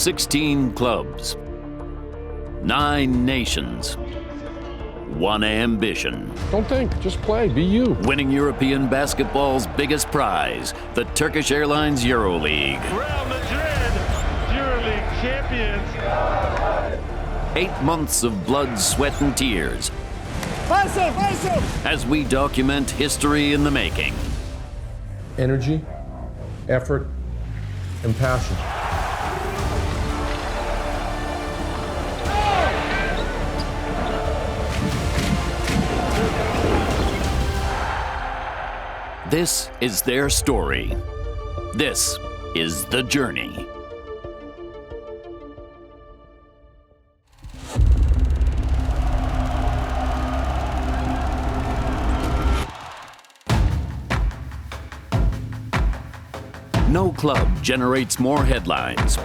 16 clubs, 9 nations, one ambition. Don't think, just play, be you. Winning European basketball's biggest prize, the Turkish Airlines EuroLeague. Real Madrid, EuroLeague champions. 8 months of blood, sweat, and tears as we document history in the making. Energy, effort, and passion. This is their story. This is the journey. No club generates more headlines.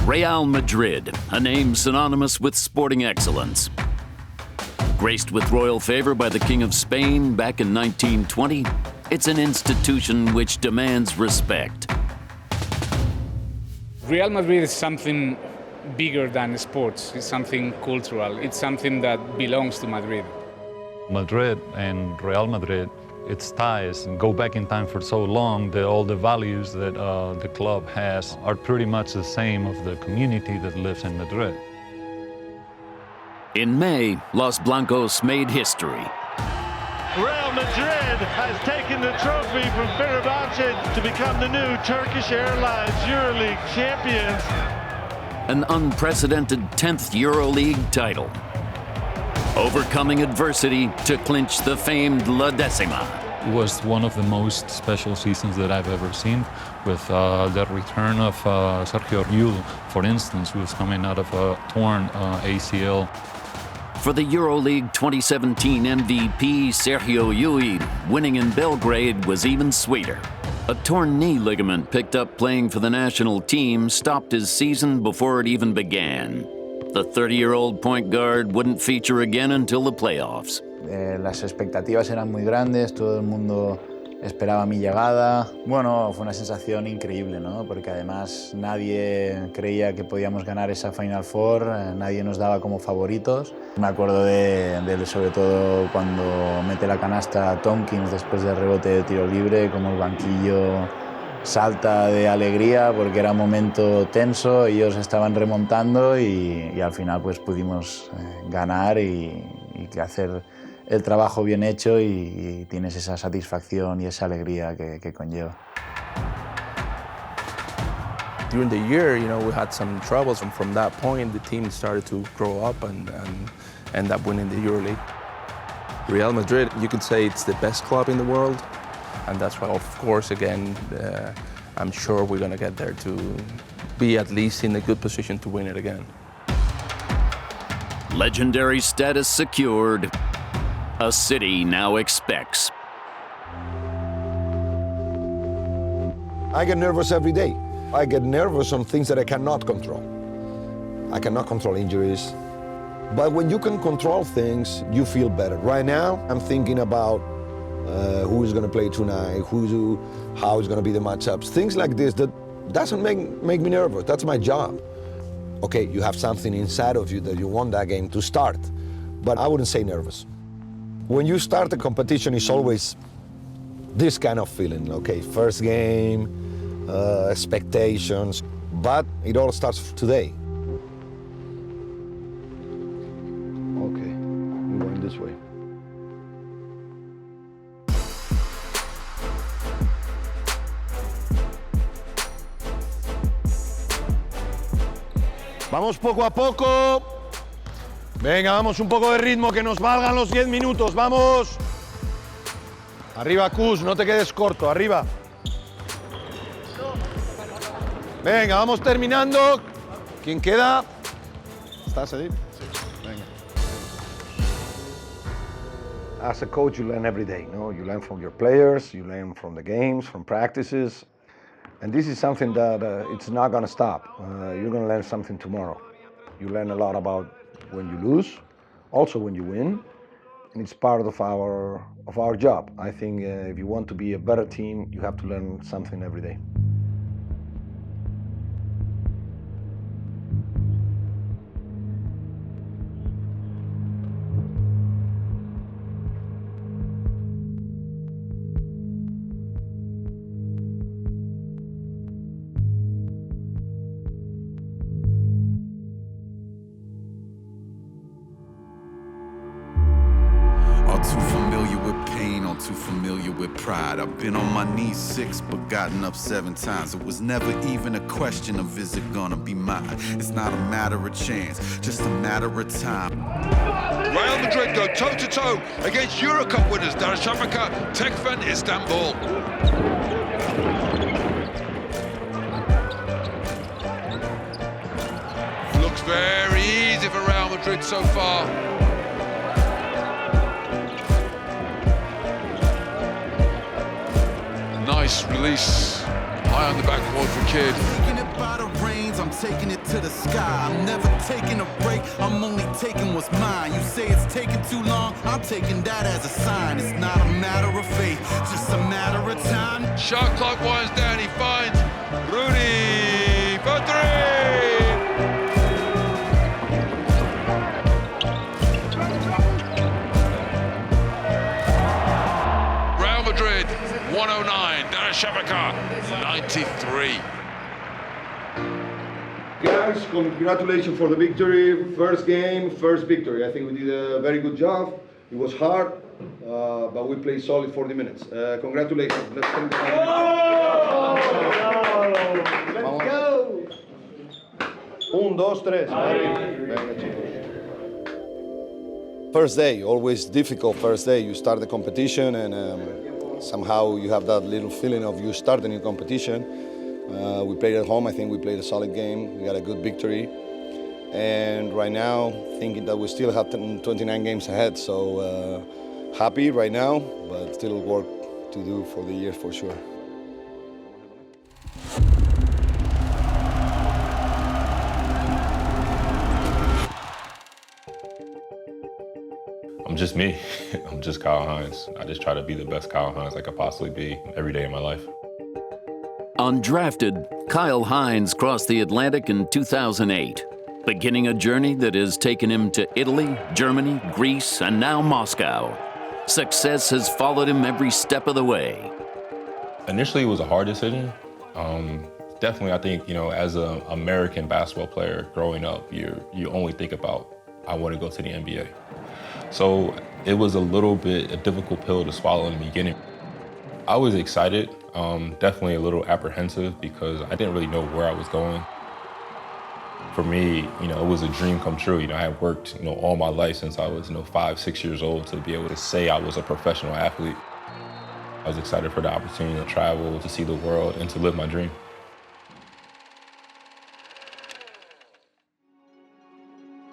Real Madrid, a name synonymous with sporting excellence. Graced with royal favor by the King of Spain back in 1920, it's an institution which demands respect. Real Madrid is something bigger than sports. It's something cultural. It's something that belongs to Madrid. Madrid and Real Madrid, its ties go back in time for so long that all the values that the club has are pretty much the same of the community that lives in Madrid. In May, Los Blancos made history. Real Madrid has taken the trophy from Fenerbahce to become the new Turkish Airlines EuroLeague champions. An unprecedented 10th EuroLeague title. Overcoming adversity to clinch the famed La Decima. It was one of the most special seasons that I've ever seen, with the return of Sergio Llull, for instance, who was coming out of a torn ACL. For the EuroLeague 2017 MVP Sergio Llull, winning in Belgrade was even sweeter. A torn knee ligament picked up playing for the national team stopped his season before it even began. The 30-year-old point guard wouldn't feature again until the playoffs. Las expectativas eran muy grandes, todo el mundo esperaba mi llegada. Bueno, fue una sensación increíble, ¿no? Porque además nadie creía que podíamos ganar esa Final Four, nadie nos daba como favoritos. Me acuerdo de sobre todo cuando mete la canasta Tompkins después del rebote de tiro libre, como el banquillo salta de alegría porque era un momento tenso, ellos estaban remontando y al final pues pudimos ganar y hacer el trabajo bien hecho y tienes esa satisfacción y esa alegría que conlleva. During the year, you know, we had some troubles, and from that point, the team started to grow up and end up winning the EuroLeague. Real Madrid, you could say it's the best club in the world, and that's why, of course, again, I'm sure we're going to get there to be at least in a good position to win it again. Legendary status secured. A city now expects. I get nervous every day. I get nervous on things that I cannot control. I cannot control injuries. But when you can control things, you feel better. Right now, I'm thinking about who is going to play tonight, how is going to be the matchups. Things like this that doesn't make me nervous. That's my job. Okay, you have something inside of you that you want that game to start, but I wouldn't say nervous. When you start a competition, it's always this kind of feeling, okay? First game, expectations, but it all starts today. Okay, we're going this way. Vamos poco a poco. Venga, vamos un poco de ritmo, que nos valgan los 10 minutos, vamos. Arriba, Kus, no te quedes corto, arriba. Venga, vamos terminando. ¿Quién queda? ¿Estás ahí? Sí. Venga. As a coach, you learn every day. No? You learn from your players, you learn from the games, from practices. And this is something that it's not going to stop. You're going to learn something tomorrow. You learn a lot about when you lose, also when you win, and it's part of our job. I think if you want to be a better team, you have to learn something every day. I'm too familiar with pride. I've been on my knees 6 but gotten up 7 times. It was never even a question of is it gonna be mine. It's not a matter of chance, just a matter of time. Real Madrid go toe-to-toe against EuroCup winners Darüşşafaka Tekfen Istanbul. Looks very easy for Real Madrid so far. Nice release, high on the backboard for Kidd. Taking it by the reins, I'm taking it to the sky. I'm never taking a break, I'm only taking what's mine. You say it's taking too long, I'm taking that as a sign. It's not a matter of faith, just a matter of time. Shot clock winds down, he finds Rudy for 3! Real Madrid, 109, Darüşşafaka, 93. Guys, congratulations for the victory. First game, first victory. I think we did a very good job. It was hard, but we played solid 40 minutes. Congratulations. Let's thank the Let's go! 1, 2, 3. First day, always difficult first day. You start the competition and somehow you have that little feeling of you starting your competition. We played at home. I think we played a solid game. We got a good victory. And right now, thinking that we still have 29 games ahead. So happy right now, but still work to do for the year for sure. I'm just me. I'm just Kyle Hines. I just try to be the best Kyle Hines I could possibly be every day of my life. Undrafted, Kyle Hines crossed the Atlantic in 2008, beginning a journey that has taken him to Italy, Germany, Greece, and now Moscow. Success has followed him every step of the way. Initially, it was a hard decision. Definitely, I think, as an American basketball player growing up, you only think about, I want to go to the NBA. So it was a little bit a difficult pill to swallow in the beginning. I was excited, definitely a little apprehensive because I didn't really know where I was going. For me, it was a dream come true. I had worked, all my life since I was, 5, 6 years old to be able to say I was a professional athlete. I was excited for the opportunity to travel, to see the world, and to live my dream.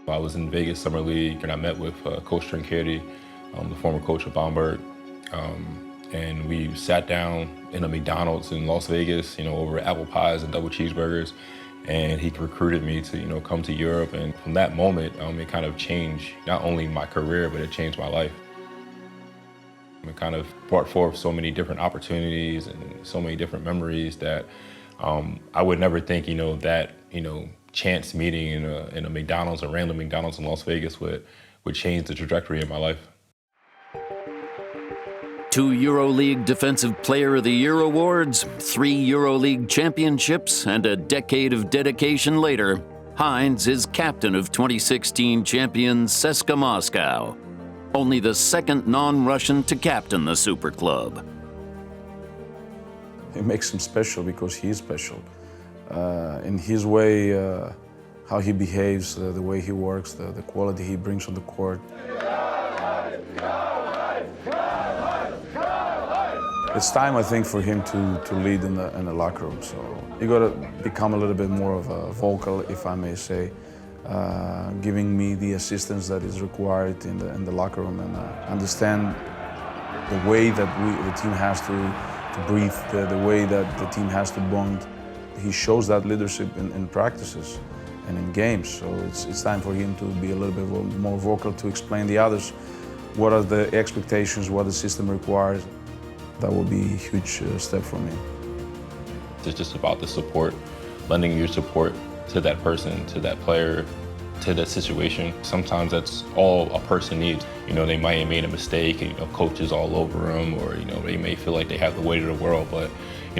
I was in Vegas Summer League and I met with Coach Trinchieri, the former coach of Bamberg. And we sat down in a McDonald's in Las Vegas, over apple pies and double cheeseburgers. And he recruited me to, come to Europe. And from that moment, it kind of changed not only my career, but it changed my life. It kind of brought forth so many different opportunities and so many different memories that I would never think, that, chance meeting in a McDonald's, a random McDonald's in Las Vegas would change the trajectory of my life. 2 EuroLeague Defensive Player of the Year awards, 3 EuroLeague championships, and a decade of dedication later, Hines is captain of 2016 champion CSKA Moscow, only the second non-Russian to captain the super club. It makes him special because he is special. In his way, how he behaves, the way he works, the quality he brings on the court. It's time, I think, for him to lead in the locker room. So you got to become a little bit more of a vocal, if I may say, giving me the assistance that is required in the locker room and understand the way that the team has to breathe, the way that the team has to bond. He shows that leadership in practices and in games. So it's time for him to be a little bit more vocal to explain the others what are the expectations, what the system requires. That will be a huge step for me. It's just about the support, lending your support to that person, to that player, to that situation. Sometimes that's all a person needs. They might have made a mistake and coaches all over them, or they may feel like they have the weight of the world, but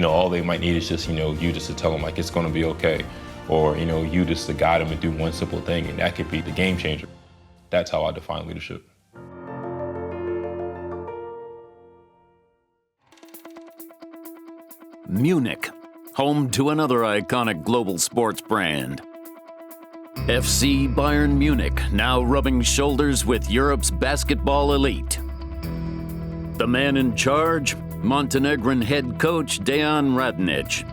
all they might need is just you just to tell them like it's going to be okay, or you just to guide them and do one simple thing, and that could be the game changer. That's how I define leadership. Munich, home to another iconic global sports brand. FC Bayern Munich now rubbing shoulders with Europe's basketball elite. The man in charge, Montenegrin head coach Dejan Radonic.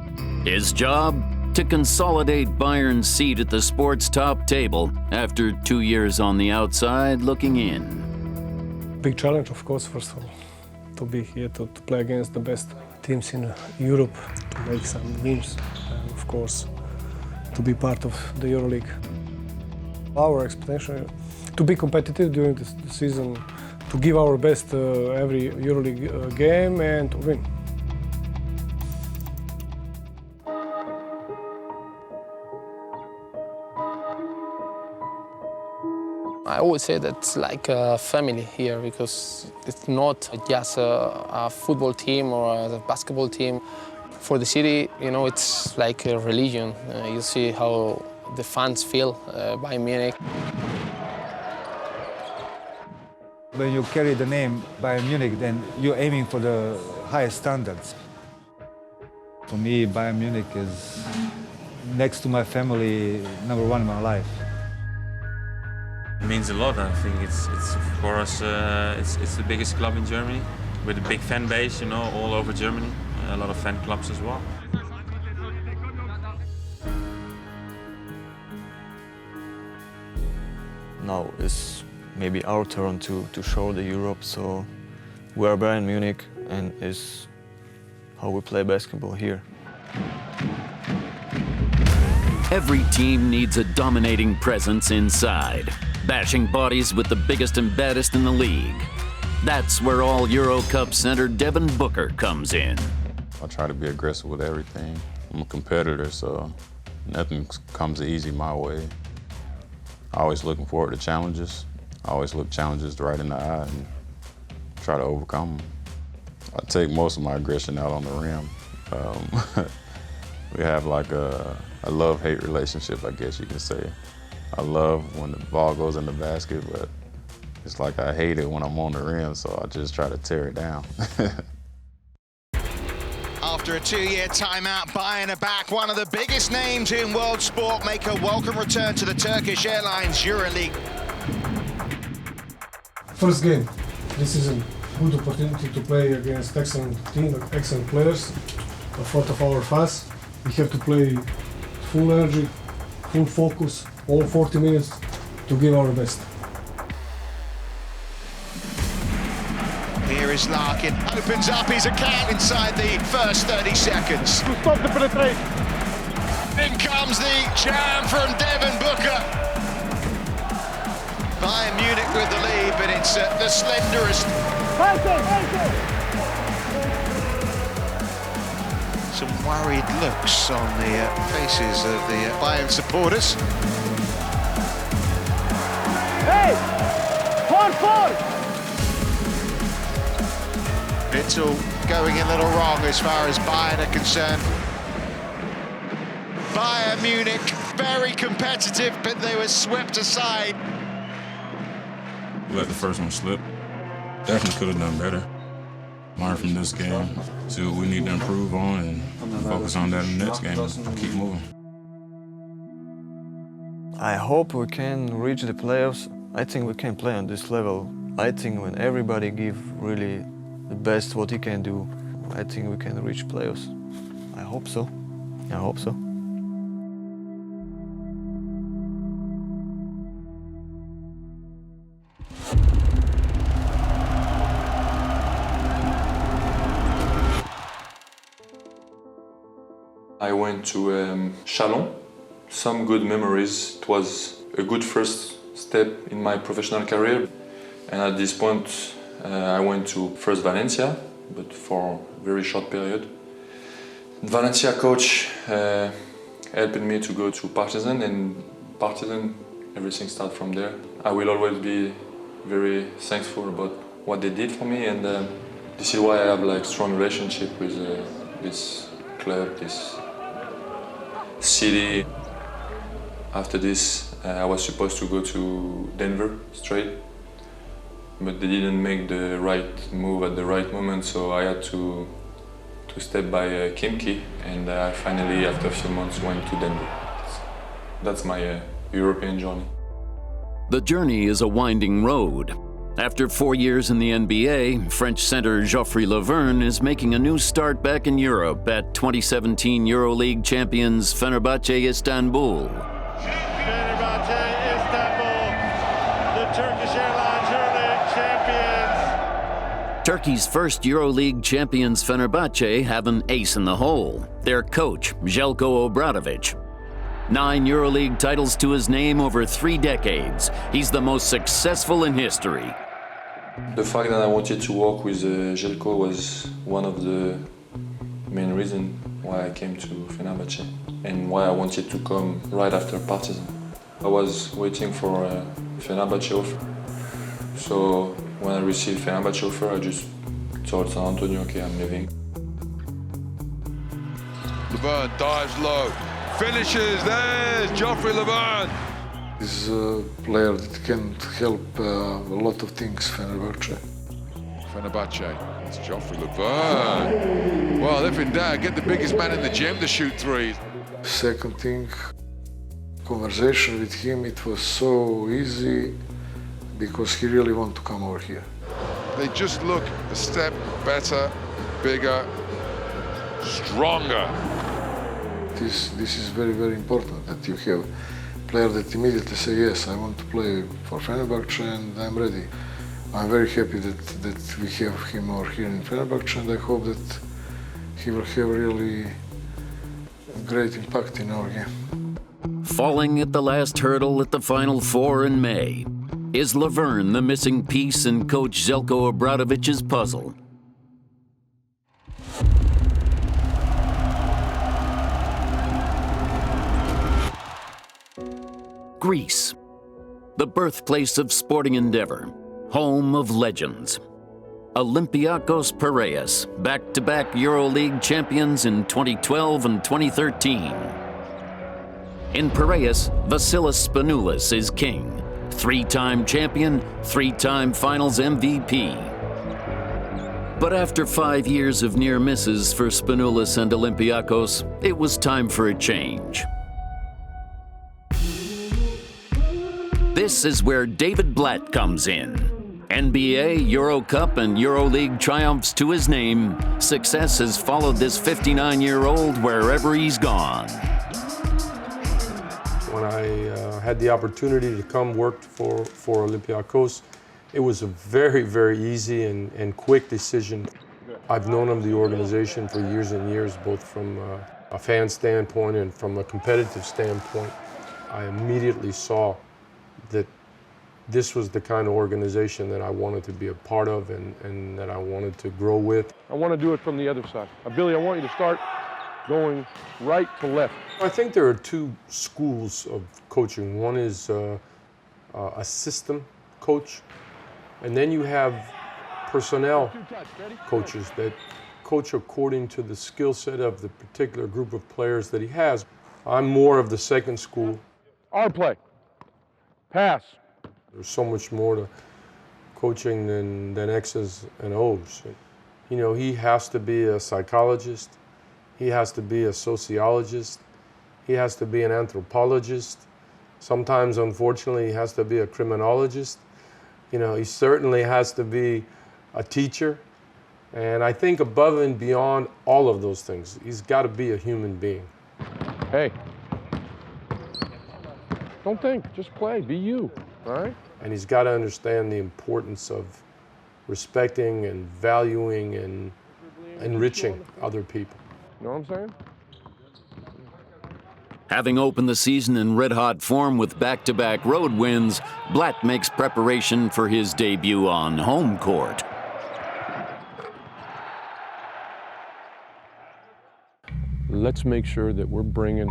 His job? To consolidate Bayern's seat at the sports top table after 2 years on the outside looking in. Big challenge, of course, first of all, to be here, to play against the best teams in Europe, to make some wins, and of course, to be part of the EuroLeague. Our expectation to be competitive during the season, to give our best every EuroLeague game and to win. I always say that it's like a family here because it's not just a football team or a basketball team. For the city, you know, it's like a religion. You see how the fans feel by Munich. When you carry the name Bayern Munich, then you're aiming for the highest standards. For me, Bayern Munich is next to my family, number one in my life. It means a lot. I think it's for us. It's the biggest club in Germany with a big fan base, you know, all over Germany. A lot of fan clubs as well. Now it's maybe our turn to show the Europe. So we are Bayern Munich, and it's how we play basketball here. Every team needs a dominating presence inside, bashing bodies with the biggest and baddest in the league. That's where all EuroCup center Devin Booker comes in. I try to be aggressive with everything. I'm a competitor, so nothing comes easy my way. Always looking forward to challenges. I always look challenges right in the eye and try to overcome them. I take most of my aggression out on the rim. We have like a love-hate relationship, I guess you can say. I love when the ball goes in the basket, but it's like I hate it when I'm on the rim, so I just try to tear it down. After a 2-year timeout, Bayern are back. One of the biggest names in world sport make a welcome return to the Turkish Airlines EuroLeague. First game this is a good opportunity to play against excellent team, excellent players, in front of our fans. We have to play full energy, full focus, all 40 minutes to give our best. Here is Larkin, opens up his account inside the first 30 seconds. To stop the penetration. In comes the jam from Devin Booker. Bayern Munich with the lead, but it's the slenderest. Some worried looks on the faces of the Bayern supporters. Hey! 4-4! It's all going a little wrong as far as Bayern are concerned. Bayern Munich, very competitive, but they were swept aside. We let the first one slip. Definitely could have done better. Learn from this game, see what we need to improve on, and focus on that in the next game and keep moving. I hope we can reach the playoffs. I think we can play on this level. I think when everybody give really the best what he can do, I think we can reach playoffs. I hope so. I hope so. I went to Chalon. Some good memories. It was a good first step in my professional career. And at this point, I went to first Valencia, but for a very short period. Valencia coach helped me to go to Partizan, and Partizan, everything started from there. I will always be very thankful about what they did for me, and this is why I have like strong relationship with this club, this city. After this, I was supposed to go to Denver straight, but they didn't make the right move at the right moment, so I had to to step by Kimki, and I finally, after a few months, went to Denver. That's my European journey. The journey is a winding road. After 4 years in the NBA, French center Geoffrey Laverne is making a new start back in Europe at 2017 EuroLeague champions Fenerbahce Istanbul. Fenerbahce Istanbul, the Turkish Airlines EuroLeague champions. Turkey's first EuroLeague champions Fenerbahce have an ace in the hole, their coach, Željko Obradović. 9 EuroLeague titles to his name over 3 decades. He's the most successful in history. The fact that I wanted to work with Željko was one of the main reasons why I came to Fenerbahce and why I wanted to come right after Partizan. I was waiting for a Fenerbahce offer. So when I received Fenerbahce offer, I just told San Antonio, okay, I'm leaving. Laverne dives low, finishes, there's Geoffrey Laverne. He's a player that can help a lot of things, Fenerbahce. Fenerbahce, it's Geoffrey Laverne. Well, if in doubt, get the biggest man in the gym to shoot threes. Second thing, conversation with him, it was so easy because he really wanted to come over here. They just look a step better, bigger, stronger. This is very, very important that you have a player that immediately say, yes, I want to play for Fenerbahce and I'm ready. I'm very happy that we have him over here in Fenerbahce, and I hope that he will have really great impact in our game. Falling at the last hurdle at the Final Four in May. Is Laverne the missing piece in coach Željko Obradovic's puzzle? Greece, the birthplace of sporting endeavor, home of legends. Olympiacos Piraeus, back-to-back EuroLeague champions in 2012 and 2013. In Piraeus, Vasilis Spanoulis is king, 3-time champion, 3-time finals MVP. But after 5 years of near misses for Spanoulis and Olympiacos, it was time for a change. This is where David Blatt comes in. NBA, EuroCup, and EuroLeague triumphs to his name. Success has followed this 59-year-old wherever he's gone. When I had the opportunity to come work for Olympiacos, it was a very, very easy and quick decision. I've known of the organization for years and years, both from a fan standpoint and from a competitive standpoint. I immediately saw that this was the kind of organization that I wanted to be a part of and that I wanted to grow with. I want to do it from the other side. Billy, I want you to start going right to left. I think there are 2 schools of coaching. One is a system coach, and then you have personnel coaches that coach according to the skill set of the particular group of players that he has. I'm more of the second school. Our play. Pass. There's so much more to coaching than X's and O's. You know, he has to be a psychologist. He has to be a sociologist. He has to be an anthropologist. Sometimes, unfortunately, he has to be a criminologist. You know, he certainly has to be a teacher. And I think above and beyond all of those things, he's got to be a human being. Hey. Don't think, just play, be you, all right? And he's got to understand the importance of respecting and valuing and enriching other people. You know what I'm saying? Having opened the season in red-hot form with back-to-back road wins, Blatt makes preparation for his debut on home court. Let's make sure that we're bringing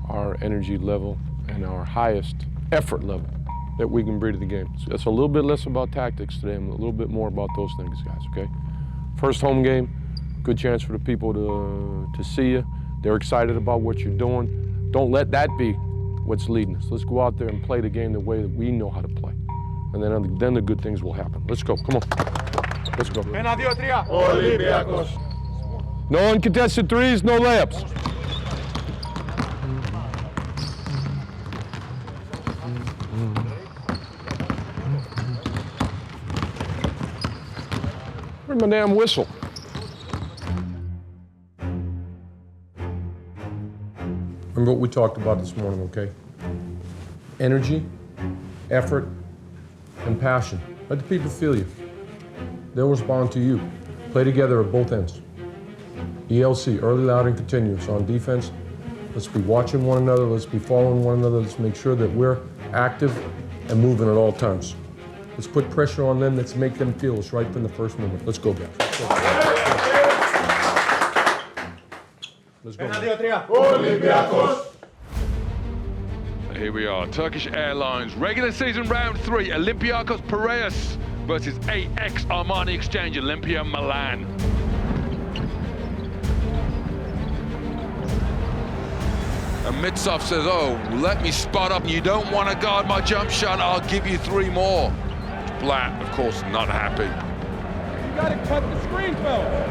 our energy level and our highest effort level that we can bring to the game. So it's a little bit less about tactics today and a little bit more about those things, guys, okay? First home game, good chance for the people to see you. They're excited about what you're doing. Don't let that be what's leading us. Let's go out there and play the game the way that we know how to play. And then the good things will happen. Let's go, come on. Let's go. Olympiacos. No uncontested threes, no layups. Where's my damn whistle? Remember what we talked about this morning, okay? Energy, effort, and passion. Let the people feel you. They'll respond to you. Play together at both ends. ELC, early, loud, and continuous. On defense, let's be watching one another, let's be following one another, let's make sure that we're active and moving at all times. Let's put pressure on them, let's make them feel us right from the first moment. Let's go, guys. Let's go. Olympiacos. Here we are, Turkish Airlines, regular season round 3, Olympiacos Piraeus versus AX Armani Exchange Olympia Milan. And Mitsov says, oh, let me spot up. You don't want to guard my jump shot, I'll give you 3 more. Blatt, of course, not happy. You gotta cut the screen, fellas.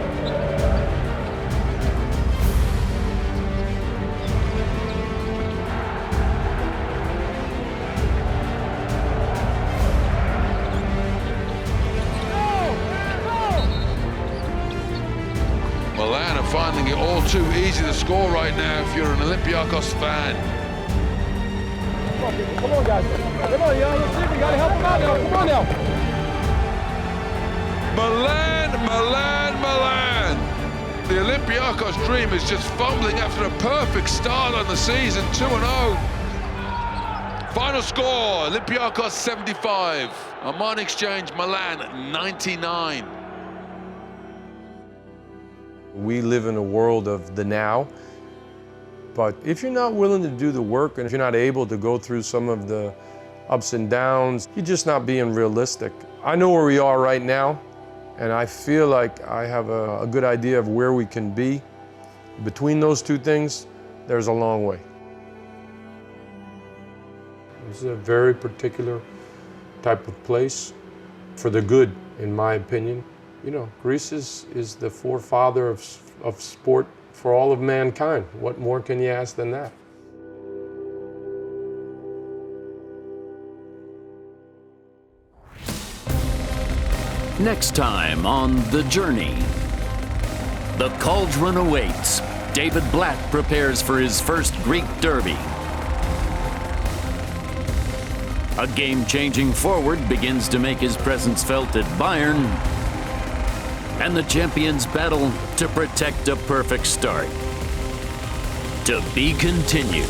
Milan are finding it all too easy to score right now if you're an Olympiacos fan. Come on, guys. Come on, y'all. Let's see. We gotta help them out now. Come on now. Milan. The Olympiacos dream is just fumbling after a perfect start on the season, 2-0. Final score, Olympiacos 75, Armani Exchange Milan 99. We live in a world of the now, but if you're not willing to do the work and if you're not able to go through some of the ups and downs, you're just not being realistic. I know where we are right now, and I feel like I have a good idea of where we can be. Between those two things, there's a long way. This is a very particular type of place for the good, in my opinion. You know, Greece is the forefather of sport for all of mankind. What more can you ask than that? Next time on The Journey, the cauldron awaits. David Blatt prepares for his first Greek derby. A game-changing forward begins to make his presence felt at Bayern, and the champions battle to protect a perfect start. To be continued.